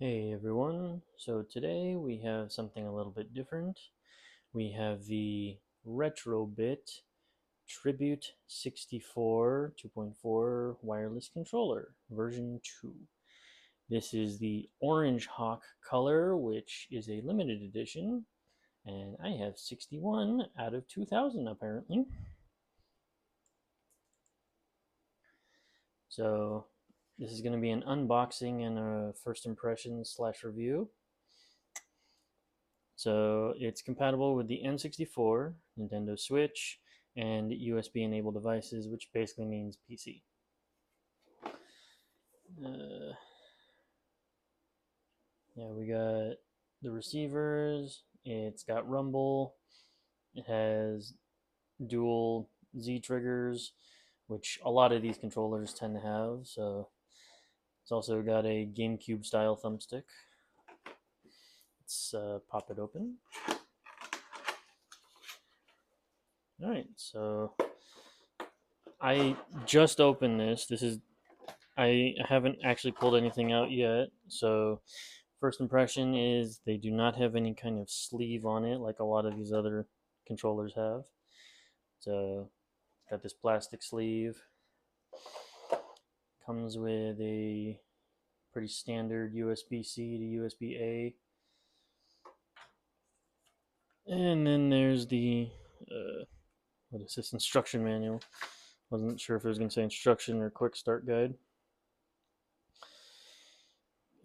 Hey everyone, so today we have something a little bit different. We have the Retrobit Tribute 64 2.4 wireless controller version 2. This is the Orange Hawk color, which is a limited edition, and I have 61 out of 2000 apparently. So this is going to be an unboxing and a first impression slash review. So it's compatible with the N64, Nintendo Switch, and USB enabled devices, which basically means PC. Uh, yeah, we got the receivers. It's got rumble. It has dual Z triggers, which a lot of these controllers tend to have. So it's also got a GameCube style thumbstick. Let's pop it open. All right, so I just opened this. I haven't actually pulled anything out yet. So, first impression is they do not have any kind of sleeve on it like a lot of these other controllers have. So, it's got this plastic sleeve. Comes with a pretty standard USB C to USB A. And then there's the, what is this, instruction manual. Wasn't sure if it was going to say instruction or quick start guide.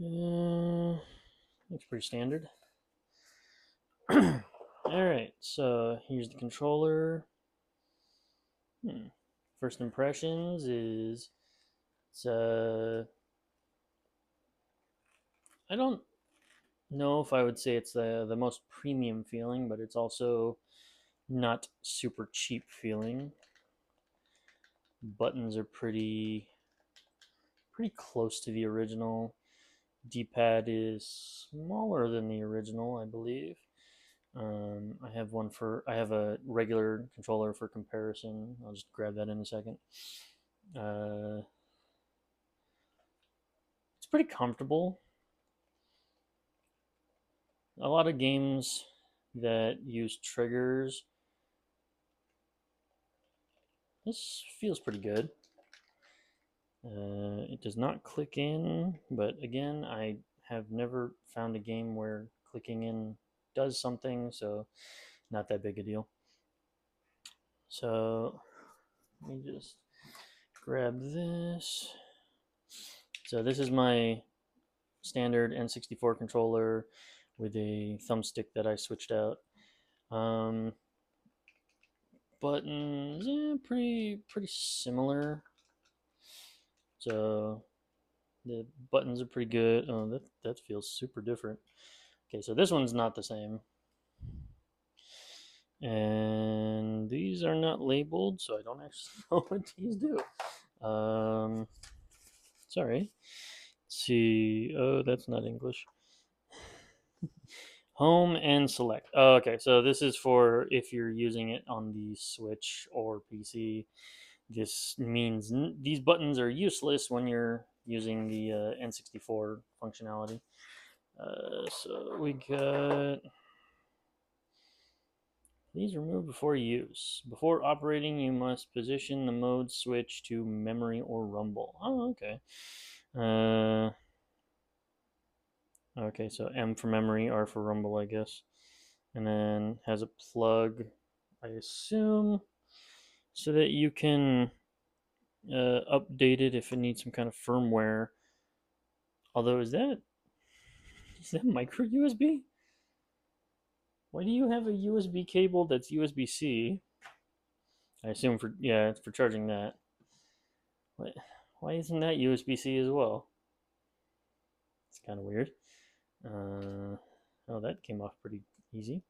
Looks pretty standard. Alright, so here's the controller. First impressions is it's I don't know if I would say it's the most premium feeling, but it's also not super cheap feeling. Buttons are pretty close to the original. D-pad is smaller than the original, I believe. I have a regular controller for comparison. I'll just grab that in a second. It's pretty comfortable. A lot of games that use triggers, this feels pretty good. It does not click in, but again, I have never found a game where clicking in does something, so not that big a deal. So let me just grab this. So this is my standard N64 controller with a thumbstick that I switched out. Buttons, pretty similar. So the buttons are pretty good. Oh, that feels super different. Okay, so this one's not the same. And these are not labeled, so I don't actually know what these do. Sorry. Let's see. Oh, that's not English. Home and select. Oh, okay, so this is for if you're using it on the Switch or PC. This means these buttons are useless when you're using the N64 functionality. So we got these removed before use. Before operating, you must position the mode switch to memory or rumble. Oh, okay. Okay, so M for memory, R for rumble, I guess. And then has a plug, I assume, so that you can update it if it needs some kind of firmware. Although, is that micro USB? Why do you have a USB cable that's USB C? I assume it's for charging that. Why isn't that USB C as well? It's kind of weird. Oh, that came off pretty easy.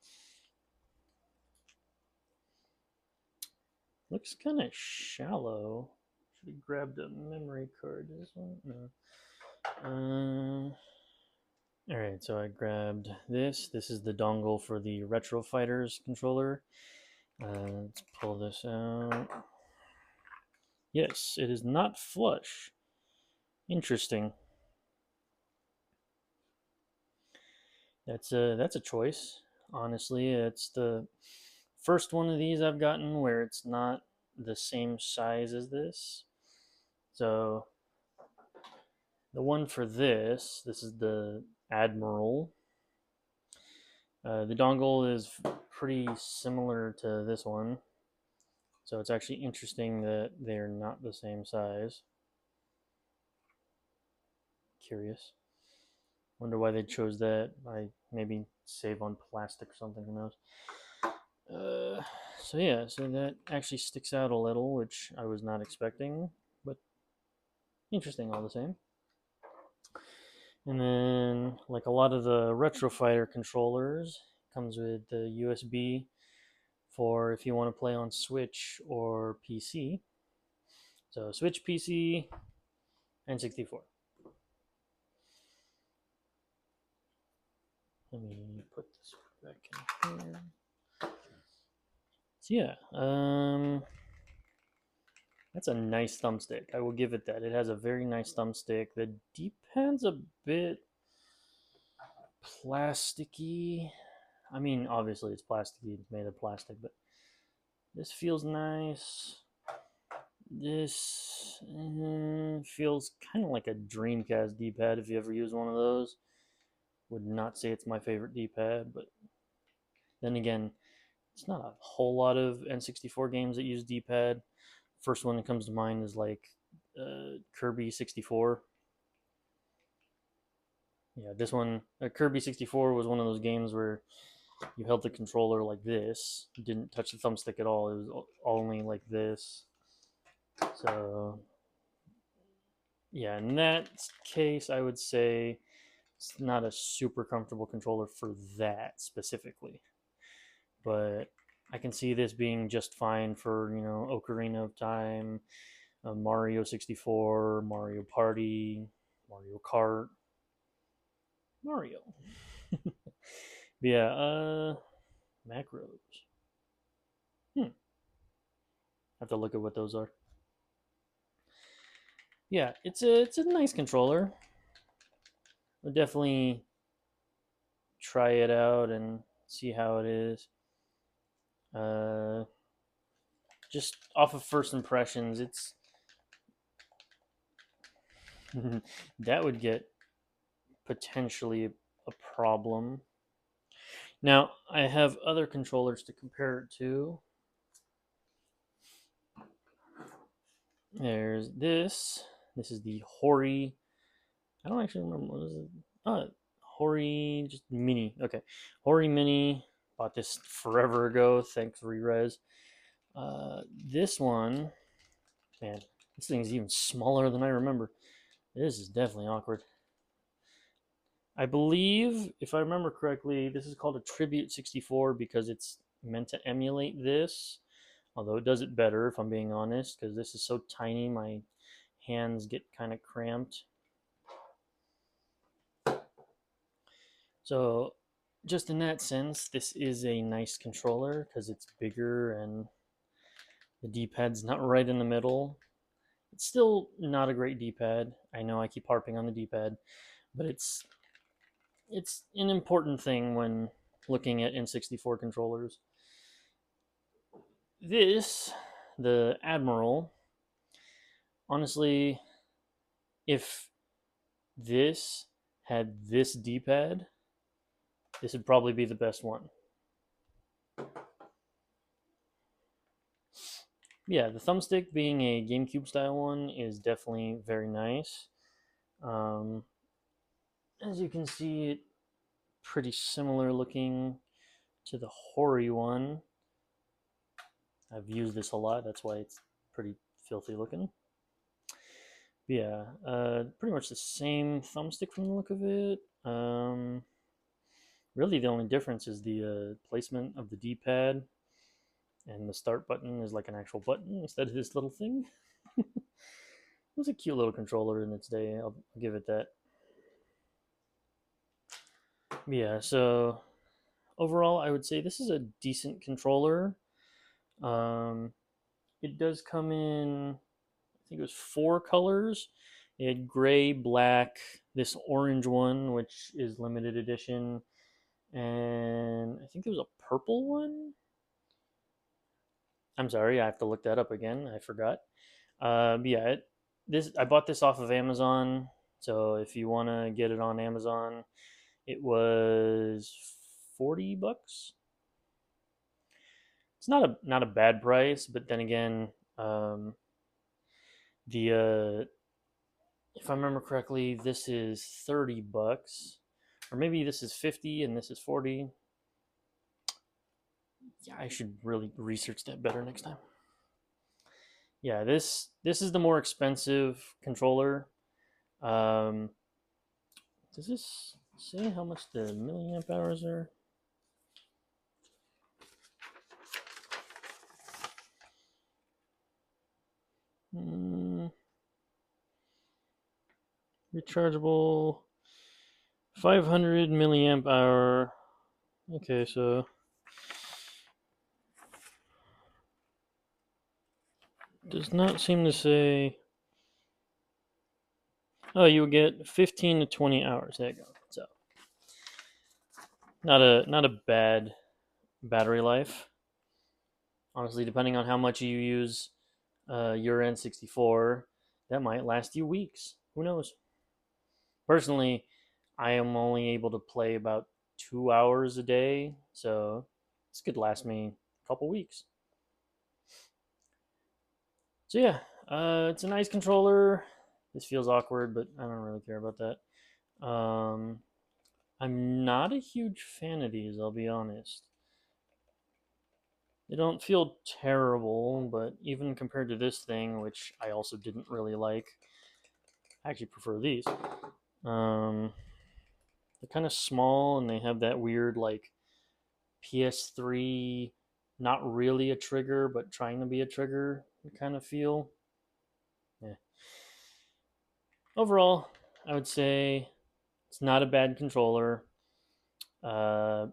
Looks kind of shallow. Should have grabbed a memory card. This one? No. Alright, so I grabbed this. This is the dongle for the Retro Fighters controller. Let's pull this out. Yes, it is not flush. Interesting. That's a choice. Honestly, it's the first one of these I've gotten where it's not the same size as this. So the one for this is the Admiral. The dongle is pretty similar to this one, so it's actually interesting that they're not the same size. Curious. Wonder why they chose that. I maybe save on plastic or something. Who knows? Uh, so yeah, so that actually sticks out a little, which I was not expecting, but interesting all the same. And then, like a lot of the Retro Fighter controllers, comes with the USB for if you want to play on Switch or PC. So Switch, PC, and 64. Let me put this back in here. So yeah, that's a nice thumbstick. I will give it that. It has a very nice thumbstick. The D-pad's a bit plasticky. I mean, obviously it's plasticky. It's made of plastic, but this feels nice. This feels kind of like a Dreamcast D-pad if you ever use one of those. Would not say it's my favorite D-pad, but then again, it's not a whole lot of N64 games that use D-pad. First one that comes to mind is like Kirby 64. Yeah, this one, Kirby 64 was one of those games where you held the controller like this, you didn't touch the thumbstick at all. It was only like this. So, yeah, in that case, I would say it's not a super comfortable controller for that specifically. But I can see this being just fine for, Ocarina of Time, Mario 64, Mario Party, Mario Kart, Mario. Yeah, macros. I have to look at what those are. Yeah, it's a nice controller. I'll definitely try it out and see how it is. Uh, just off of first impressions, it's that would get potentially a problem. Now, I have other controllers to compare it to. There's this. This is the Hori. I don't actually remember what is it. Hori just Mini. Okay, Hori Mini. Bought this forever ago. Thanks, Rerez. This one, man, this thing is even smaller than I remember. This is definitely awkward. I believe, if I remember correctly, this is called a Tribute 64 because it's meant to emulate this. Although it does it better, if I'm being honest, because this is so tiny, my hands get kind of cramped. So, just in that sense, this is a nice controller because it's bigger and the D-pad's not right in the middle. It's still not a great D-pad. I know I keep harping on the D-pad, but it's an important thing when looking at N64 controllers. This, the Admiral, honestly, if this had this D-pad, this would probably be the best one. Yeah, the thumbstick being a GameCube style one is definitely very nice. Um, as you can see, it pretty similar looking to the Hori one. I've used this a lot, that's why it's pretty filthy looking. But yeah, pretty much the same thumbstick from the look of it. Really, the only difference is the placement of the D-pad, and the start button is like an actual button instead of this little thing. It was a cute little controller in its day. I'll give it that. Yeah, so overall, I would say this is a decent controller. Um, it does come in, I think it was 4 colors. It had gray, black, this orange one, which is limited edition, And I think there was a purple one. I'm sorry, I have to look that up again. I forgot. But yeah, this I bought this off of Amazon. So if you want to get it on Amazon, it was $40. It's not a bad price, but then again, um, the if I remember correctly, this is $30, or maybe this is 50 and this is 40. Yeah, I should really research that better next time. Yeah, this is the more expensive controller. Um, does this say how much the milliamp hours are? Mm, rechargeable 500 milliamp hour. Okay, so does not seem to say. Oh, you would get 15 to 20 hours. There you go. So not a bad battery life. Honestly, depending on how much you use your N64, that might last you weeks. Who knows? Personally, I am only able to play about 2 hours a day, so this could last me a couple weeks. So yeah, it's a nice controller. This feels awkward, but I don't really care about that. I'm not a huge fan of these, I'll be honest. They don't feel terrible, but even compared to this thing, which I also didn't really like, I actually prefer these. Um, they're kind of small and they have that weird like PS3, not really a trigger, but trying to be a trigger kind of feel. Yeah. Overall, I would say it's not a bad controller. Uh,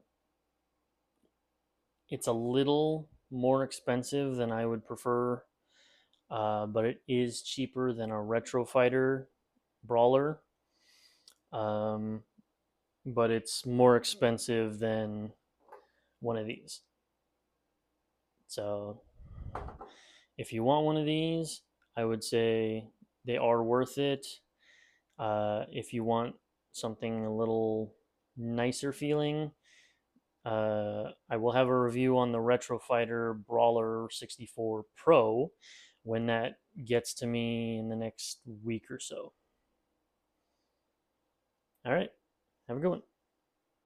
it's a little more expensive than I would prefer, but it is cheaper than a Retro Fighter brawler. Um, but it's more expensive than one of these. So if you want one of these, I would say they are worth it. If you want something a little nicer feeling, I will have a review on the Retro Fighter Brawler 64 Pro when that gets to me in the next week or so. All right, have a good one.